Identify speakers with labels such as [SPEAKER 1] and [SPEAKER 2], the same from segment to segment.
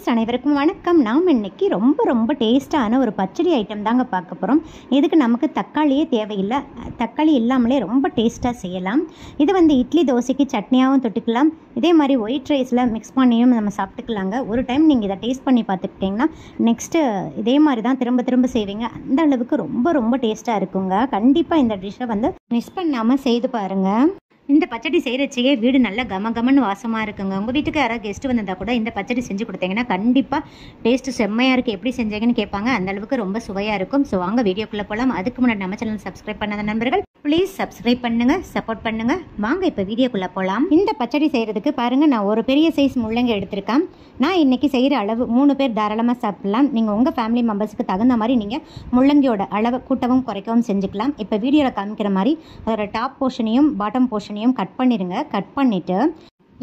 [SPEAKER 1] Friends அனைவருக்கும் வணக்கம். நாம் இன்னைக்கு ரொம்ப டேஸ்ட்டான ஒரு பச்சடி ஐட்டம் தாங்க பார்க்க போகிறோம். இதுக்கு நமக்கு தக்காளியே தேவையில்லை. தக்காளி இல்லாமலே ரொம்ப டேஸ்ட்டாக செய்யலாம். இது இட்லி தோசைக்கு சட்னியாகவும் தொட்டுக்கலாம். இதே மாதிரி ஒயிட் ரைஸில் மிக்ஸ் பண்ணியும் நம்ம சாப்பிட்டுக்கலாங்க. ஒரு டைம் நீங்கள் இதை டேஸ்ட் பண்ணி பார்த்துக்கிட்டிங்கன்னா நெக்ஸ்ட்டு இதே மாதிரி தான் திரும்ப செய்வீங்க. அந்த அளவுக்கு ரொம்ப டேஸ்ட்டாக இருக்குங்க. கண்டிப்பாக இந்த டிஷ்ஷை மிஸ் பண்ணாமல் செய்து பாருங்கள். இந்த பச்சடி செய்கிறச்சையே வீடு நல்லா கமன்னு வாசமாக இருக்குங்க. உங்கள் வீட்டுக்கு யாராவது கெஸ்ட்டு வந்திருந்தால் கூட இந்த பச்சடி செஞ்சு கொடுத்தீங்கன்னா கண்டிப்பாக டேஸ்ட்டு செம்மையாக இருக்குது, எப்படி செஞ்சீங்கன்னு கேட்பாங்க. அந்தளவுக்கு ரொம்ப சுவையாக இருக்கும். ஸோ வாங்க வீடியோக்குள்ளே போகலாம். அதுக்கு முன்னாடி நம்ம சேனல் சப்ஸ்கிரைப் பண்ணாத நண்பர்கள் ப்ளீஸ் சப்ஸ்கிரைப் பண்ணுங்கள், சப்போர்ட் பண்ணுங்கள். வாங்க இப்போ வீடியோக்குள்ளே போகலாம். இந்த பச்சடி செய்கிறதுக்கு பாருங்கள், நான் ஒரு பெரிய சைஸ் முள்ளங்கி எடுத்திருக்கேன். நான் இன்றைக்கி செய்கிற அளவு 3 பேர் தாராளமாக சாப்பிடலாம். நீங்கள் உங்கள் ஃபேமிலி மெம்பர்ஸுக்கு தகுந்த மாதிரி நீங்கள் முள்ளங்கியோட அளவு கூட்டவும் குறைக்கவும் செஞ்சுக்கலாம். இப்போ வீடியோவில் காமிக்கிற மாதிரி அதோட டாப் போர்ஷனையும் பாட்டம் போர்ஷனையும் கட் பண்ணிடுங்க. கட் பண்ணிவிட்டு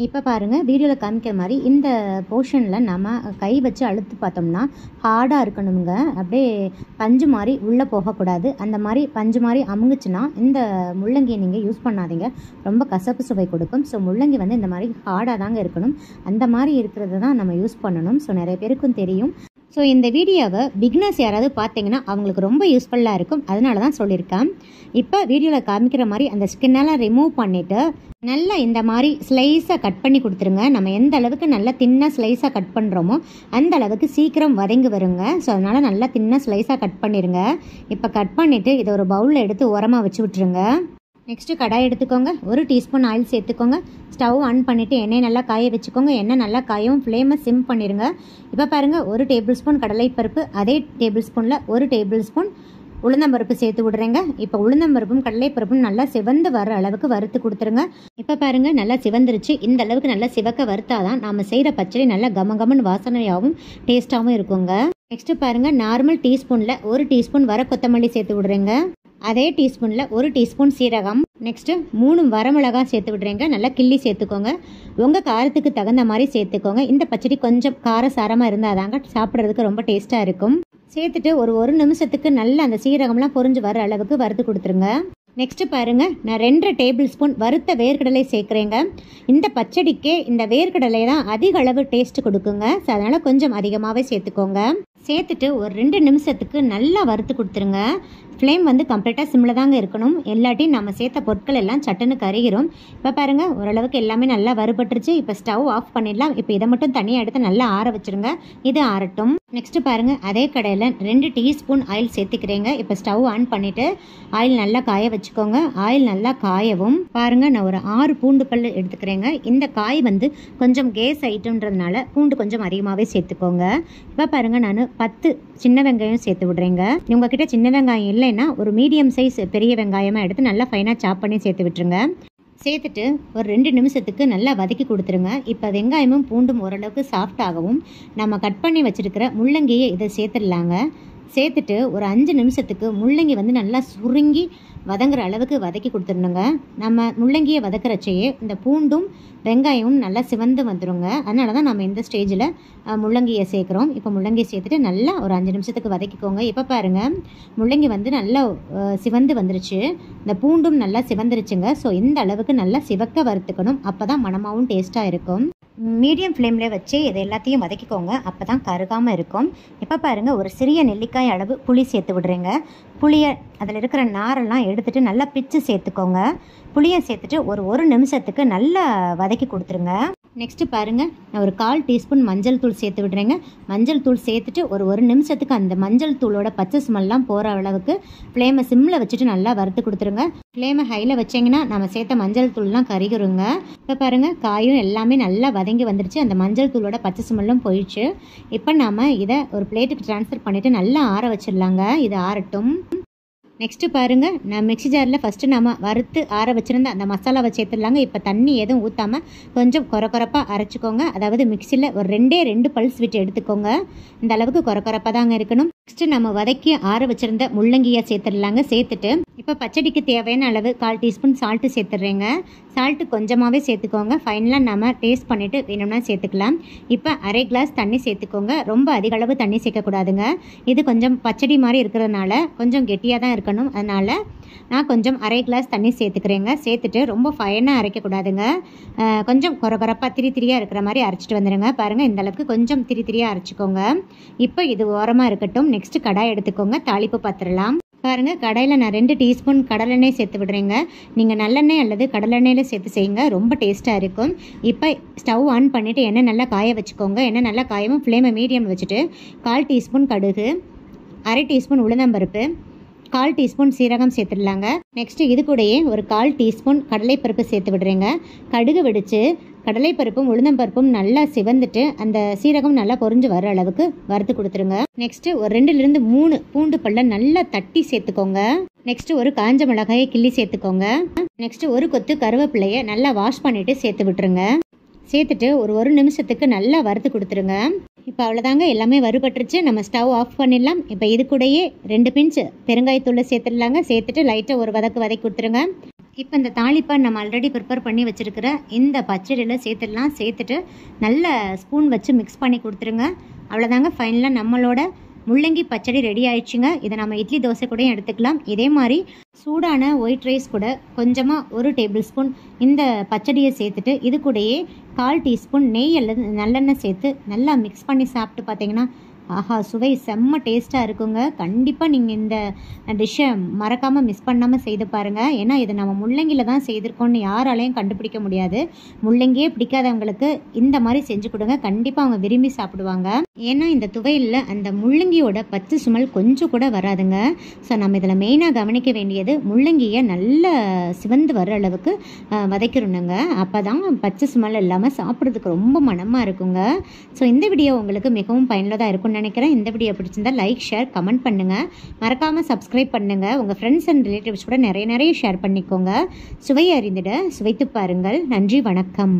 [SPEAKER 1] இப்போ பாருங்கள், வீடியோவில் காமிக்கிற மாதிரி இந்த போர்ஷனில் நம்ம கை வச்சு அழுத்து பார்த்தோம்னா ஹார்டாக இருக்கணுங்க. அப்படியே பஞ்சு மாதிரி உள்ளே போகக்கூடாது. அந்த மாதிரி பஞ்சு மாதிரி அமுங்குச்சுன்னா இந்த முள்ளங்கியை நீங்கள் யூஸ் பண்ணாதீங்க, ரொம்ப கசப்பு சுவை கொடுக்கும். ஸோ முள்ளங்கி இந்த மாதிரி ஹார்டாக தாங்க இருக்கணும். அந்த மாதிரி இருக்கிறத தான் நம்ம யூஸ் பண்ணணும். ஸோ நிறைய பேருக்கும் தெரியும். ஸோ இந்த வீடியோவை பிகினர்ஸ் யாராவது பார்த்தீங்கன்னா அவங்களுக்கு ரொம்ப யூஸ்ஃபுல்லாக இருக்கும். அதனால தான் சொல்லியிருக்கேன். இப்போ வீடியோவில் காமிக்கிற மாதிரி அந்த ஸ்கின்னெல்லாம் ரிமூவ் பண்ணிவிட்டு நல்லா இந்த மாதிரி ஸ்லைஸாக கட் பண்ணி கொடுத்துருங்க. நம்ம எந்த அளவுக்கு நல்லா தின்னாக ஸ்லைஸாக கட் பண்ணுறோமோ அந்த அளவுக்கு சீக்கிரம் வதங்கி வருங்க. ஸோ அதனால் நல்லா தின்னாக ஸ்லைஸாக கட் பண்ணிடுங்க. இப்போ கட் பண்ணிவிட்டு இதை ஒரு பவுலில் எடுத்து ஓரமாக வச்சு விட்டுருங்க. நெக்ஸ்ட்டு கடாய் எடுத்துக்கோங்க. 1 டீஸ்பூன் ஆயில் சேர்த்துக்கோங்க. ஸ்டவ் ஆன் பண்ணிவிட்டு எண்ணெய் நல்லா காய வச்சுக்கோங்க. எண்ணெய் நல்லா காயும், ஃப்ளேமை சிம் பண்ணிடுங்க. இப்போ பாருங்கள், 1 டேபிள் ஸ்பூன் கடலைப்பருப்பு, அதே டேபிள் ஸ்பூனில் 1 டேபிள் ஸ்பூன் உளுந்தம்பருப்பு சேர்த்து விடுறேங்க. இப்போ உளுந்தம்பருப்பும் கடலைப்பருப்பும் நல்லா சிவந்து வர அளவுக்கு வறுத்து கொடுத்துருங்க. இப்போ பாருங்கள், நல்லா சிவந்துருச்சு. இந்த அளவுக்கு நல்லா சிவக்க வறுத்தாதான் நாம் செய்கிற பச்சடி நல்லா கமன்னு வாசனையாகவும் டேஸ்ட்டாகவும் இருக்குங்க. நெக்ஸ்ட்டு பாருங்கள், நார்மல் டீஸ்பூனில் 1 டீஸ்பூன் வர கொத்தமல்லி சேர்த்து விடுறேங்க. அதே டீஸ்பூனில் 1 டீஸ்பூன் சீரகம், நெக்ஸ்ட்டு 3 வரமிளகாய் சேர்த்து விடுறேங்க. நல்லா கிள்ளி சேர்த்துக்கோங்க. உங்கள் காரத்துக்கு தகுந்த மாதிரி சேர்த்துக்கோங்க. இந்த பச்சடி கொஞ்சம் காரசாரமாக இருந்தால் தாங்க சாப்பிட்றதுக்கு ரொம்ப டேஸ்ட்டாக இருக்கும். சேர்த்துட்டு ஒரு நிமிஷத்துக்கு நல்லா அந்த சீரகம்லாம் பொரிஞ்சு வர அளவுக்கு வறுத்து கொடுத்துருங்க. நெக்ஸ்ட்டு பாருங்கள், நான் 2 டேபிள் ஸ்பூன் வறுத்த வேர்க்கடலை சேர்க்குறேங்க. இந்த பச்சடிக்கே இந்த வேர்க்கடலை தான் அதிக அளவு டேஸ்ட் கொடுக்குங்க. ஸோ அதனால் கொஞ்சம் அதிகமாகவே சேர்த்துக்கோங்க. சேர்த்துட்டு ஒரு 2 நிமிஷத்துக்கு நல்லா வறுத்து கொடுத்துருங்க. ஃப்ளேம் கம்ப்ளீட்டாக சிம்மில் தாங்க இருக்கணும். எல்லாட்டையும் நம்ம சேர்த்த பொருட்கள் எல்லாம் சட்டுன்னு கருகிரும். இப்போ பாருங்கள், ஓரளவுக்கு எல்லாமே நல்லா வறுபட்டுருச்சு. இப்போ ஸ்டவ் ஆஃப் பண்ணிடலாம். இப்போ இதை மட்டும் தனியாக எடுத்து நல்லா ஆற வச்சுருங்க. இது ஆறட்டும். நெக்ஸ்ட்டு பாருங்கள், அதே கடையில் 2 டீஸ்பூன் ஆயில் சேர்த்துக்கிறேங்க. இப்போ ஸ்டவ் ஆன் பண்ணிவிட்டு ஆயில் நல்லா காய வச்சுக்கோங்க. ஆயில் நல்லா காயவும் பாருங்கள், நான் ஒரு 6 பூண்டு பல் எடுத்துக்கிறேங்க. இந்த காய் கொஞ்சம் கேஸ் ஐட்டம்ன்றதுனால பூண்டு கொஞ்சம் அதிகமாகவே சேர்த்துக்கோங்க. இப்போ பாருங்கள், நான் 10 சின்ன வெங்காயம் சேர்த்து விட்றேங்க. உங்ககிட்ட சின்ன வெங்காயம் இல்லைன்னா ஒரு மீடியம் சைஸ் பெரிய வெங்காயமாக எடுத்து நல்லா ஃபைனாக சாப் பண்ணி சேர்த்து விட்டுருங்க. சேர்த்துட்டு ஒரு 2 நிமிஷத்துக்கு நல்லா வதக்கி கொடுத்துருங்க. இப்போ வெங்காயமும் பூண்டும் ஓரளவுக்கு சாஃப்டாகவும் நம்ம கட் பண்ணி வச்சுருக்கிற முள்ளங்கியை இதை சேர்த்துடலாங்க. சேர்த்துட்டு ஒரு 5 நிமிஷத்துக்கு முள்ளங்கி நல்லா சுருங்கி வதங்குற அளவுக்கு வதக்கி கொடுத்துடணுங்க. நம்ம முள்ளங்கியை வதக்கிறச்சையே இந்த பூண்டும் வெங்காயமும் நல்லா சிவந்து வந்துடுங்க. அதனால தான் நம்ம இந்த ஸ்டேஜில் முள்ளங்கியை சேர்க்குறோம். இப்போ முள்ளங்கியை சேர்த்துட்டு நல்லா ஒரு 5 நிமிஷத்துக்கு வதக்கிக்கோங்க. இப்போ பாருங்கள், முள்ளங்கி நல்லா சிவந்து வந்துருச்சு. இந்த பூண்டும் நல்லா சிவந்துருச்சுங்க. ஸோ இந்த அளவுக்கு நல்லா சிவக்க வறுத்துக்கணும். அப்போ தான் மணமாகவும் டேஸ்ட்டாக இருக்கும். மீடியம் ஃப்ளேமில் வச்சு இதை எல்லாத்தையும் வதக்கிக்கோங்க. அப்போ தான் கருகாமல் இருக்கும். இப்போ பாருங்கள், ஒரு சிறிய நெல்லிக்காய் அளவு புளி சேர்த்து விடுறேங்க. புளியை அதில் இருக்கிற நாரெல்லாம் எடுத்துகிட்டு நல்லா பிச்சு சேர்த்துக்கோங்க. புளியை சேர்த்துட்டு ஒரு நிமிஷத்துக்கு நல்லா வதக்கி கொடுத்துருங்க. நெக்ஸ்ட்டு பாருங்கள், நான் ஒரு 1/4 டீஸ்பூன் மஞ்சள் தூள் சேர்த்து விடுறேங்க. மஞ்சள் தூள் சேர்த்துட்டு ஒரு நிமிஷத்துக்கு அந்த மஞ்சள் தூளோட பச்சை ஸ்மெல்லாம் போகிற அளவுக்கு ஃப்ளேமை சிம்மில் வச்சுட்டு நல்லா வறுத்து கொடுத்துருங்க. ஃப்ளேமை ஹையில் வச்சிங்கன்னா நம்ம சேர்த்த மஞ்சள் தூள்லாம் கருகிருங்க. இப்போ பாருங்கள், காயும் எல்லாமே நல்லா வதங்கி வந்துடுச்சு. அந்த மஞ்சள் தூளோட பச்சை ஸ்மெல்லும் போயிடுச்சு. இப்போ நாம் இதை ஒரு பிளேட்டுக்கு ட்ரான்ஸ்ஃபர் பண்ணிவிட்டு நல்லா ஆற வச்சிடலாங்க. இது ஆறட்டும். நெக்ஸ்ட்டு பாருங்கள், நான் மிக்ஸி ஜாரில் ஃபஸ்ட்டு நம்ம வறுத்து ஆற வச்சுருந்த அந்த மசாலாவை சேர்த்துடலாங்க. இப்போ தண்ணி எதுவும் ஊற்றாமல் கொஞ்சம் கொரப்பாக அரைச்சிக்கோங்க. அதாவது மிக்சியில் ஒரு 2 பல்ஸ் விட்டு எடுத்துக்கோங்க. இந்த அளவுக்கு கொரப்பாக தாங்க இருக்கணும். நெக்ஸ்ட்டு நம்ம வதக்கி ஆற வச்சுருந்த முள்ளங்கியை சேர்த்துடலாங்க. சேர்த்துட்டு இப்போ பச்சடிக்கு தேவையான அளவு 1/4 டீஸ்பூன் சால்ட்டு சேர்த்துட்றேங்க. சால்ட்டு கொஞ்சமாகவே சேர்த்துக்கோங்க. ஃபைனலாக நம்ம டேஸ்ட் பண்ணிவிட்டு வேணும்னா சேர்த்துக்கலாம். இப்போ அரை கிளாஸ் தண்ணி சேர்த்துக்கோங்க. ரொம்ப அதிக அளவு தண்ணி சேர்க்கக்கூடாதுங்க. இது கொஞ்சம் பச்சடி மாதிரி இருக்கிறதுனால கொஞ்சம் கெட்டியாக தான் இருக்கணும். அதனால் நான் கொஞ்சம் அரை கிளாஸ் தண்ணி சேர்த்துக்கிறேங்க. சேர்த்துட்டு ரொம்ப ஃபைனாக அரைக்கக்கூடாதுங்க. கொஞ்சம் கொரப்பாக திரியாக இருக்கிற மாதிரி அரைச்சிட்டு வந்துடுங்க. பாருங்கள், இந்த அளவுக்கு கொஞ்சம் திரியாக அரைச்சிக்கோங்க. இப்போ இது ஓரமாக இருக்கட்டும். நெக்ஸ்ட்டு கடாய் எடுத்துக்கோங்க. தாளிப்பு பார்த்துடலாம். பாருங்கள், கடாயில் நான் 2 டீஸ்பூன் கடலெண்ணெய் சேர்த்து விடுறேங்க. நீங்கள் நல்லெண்ணெய் அல்லது கடலெண்ணெயில் சேர்த்து செய்யுங்க, ரொம்ப டேஸ்ட்டாக இருக்கும். இப்போ ஸ்டவ் ஆன் பண்ணிவிட்டு எண்ணெய் நல்லா காய வச்சுக்கோங்க. எண்ணெய் நல்லா காயவும் ஃப்ளேமை மீடியம் வச்சுட்டு 1/4 டீஸ்பூன் கடுகு, அரை டீஸ்பூன் உளுந்தம்பருப்பு, 1/4 டீஸ்பூன் சீரகம் சேர்த்துடலாங்க. நெக்ஸ்ட்டு இது கூடயே ஒரு 1/4 டீஸ்பூன் கடலைப்பருப்பு சேர்த்து விடுறேங்க. கடுகு வெடித்து கடலைப்பருப்பும் உளுந்தம்பருப்பும் நல்லா சிவந்துட்டு அந்த சீரகம் நல்லா பொரிஞ்சு வர அளவுக்கு வறுத்து கொடுத்துருங்க. நெக்ஸ்ட்டு ஒரு 2லிருந்து 3 பூண்டு பல்ல நல்லா தட்டி சேர்த்துக்கோங்க. நெக்ஸ்ட்டு ஒரு காஞ்ச மிளகாயை கிள்ளி சேர்த்துக்கோங்க. நெக்ஸ்ட்டு ஒரு கொத்து கருவேப்பிலையை நல்லா வாஷ் பண்ணிவிட்டு சேர்த்து விட்டுருங்க. சேர்த்துட்டு ஒரு நிமிஷத்துக்கு நல்லா வறுத்து கொடுத்துருங்க. இப்போ அவ்வளோதாங்க, எல்லாமே வறுபட்டுருச்சு. நம்ம ஸ்டவ் ஆஃப் பண்ணிடலாம். இப்போ இது கூடயே 2 பிஞ்ச் பெருங்காயத்தூளை சேர்த்துடலாங்க. சேர்த்துட்டு லைட்டாக ஒரு வதக்கி கொடுத்துருங்க. இப்போ இந்த தாளிப்பை நம்ம ஆல்ரெடி ப்ரிப்பேர் பண்ணி வச்சுருக்கிற இந்த பச்சடியில் சேர்த்துடலாம். சேர்த்துட்டு நல்ல ஸ்பூன் வச்சு மிக்ஸ் பண்ணி கொடுத்துருங்க. அவ்வளோதாங்க, ஃபைனலாக நம்மளோட முள்ளங்கி பச்சடி ரெடி ஆயிடுச்சுங்க. இதை நம்ம இட்லி தோசை கூட எடுத்துக்கலாம். இதே மாதிரி சூடான ஒயிட் ரைஸ் கூட கொஞ்சமாக 1 டேபிள் ஸ்பூன் இந்த பச்சடியை சேர்த்துட்டு இது கூடயே 1/4 டீஸ்பூன் நெய் அல்லது நல்லெண்ணெய் சேர்த்து நல்லா மிக்ஸ் பண்ணி சாப்பிட்டு பார்த்தீங்கன்னா ஆஹா, சுவை செம்ம டேஸ்ட்டாக இருக்குங்க. கண்டிப்பாக நீங்கள் இந்த டிஷ்ஷை மறக்காமல் மிஸ் பண்ணாமல் செய்து பாருங்கள். ஏன்னா இது நம்ம முள்ளங்கியில் தான் செய்திருக்கோம்னு யாராலையும் கண்டுபிடிக்க முடியாது. முள்ளங்கியே பிடிக்காதவங்களுக்கு இந்த மாதிரி செஞ்சு கொடுங்க, கண்டிப்பாக அவங்க விரும்பி சாப்பிடுவாங்க. ஏன்னா இந்த துவையலில் அந்த முள்ளங்கியோட பச்சை சுமல் கொஞ்சம் கூட வராதுங்க. ஸோ நம்ம இதில் மெயினாக கவனிக்க வேண்டியது முள்ளங்கியை நல்ல சிவந்து வர அளவுக்கு வதக்கிடணுங்க. அப்போ தான் பச்சை சுமல் இல்லாமல் சாப்பிட்றதுக்கு ரொம்ப மனமாக இருக்குங்க. ஸோ இந்த வீடியோ உங்களுக்கு மிகவும் பயனுள்ளதாக இருக்கும்னு நினைக்கிறேன். இந்த வீடியோ பிடிச்சிருந்தா லைக், ஷேர், கமெண்ட் பண்ணுங்கள். மறக்காமல் சப்ஸ்கிரைப் பண்ணுங்கள். உங்கள் ஃப்ரெண்ட்ஸ் அண்ட் ரிலேட்டிவ்ஸ் கூட நிறைய ஷேர் பண்ணிக்கோங்க. சுவையை அறிந்திட சுவைத்து பாருங்கள். நன்றி, வணக்கம்.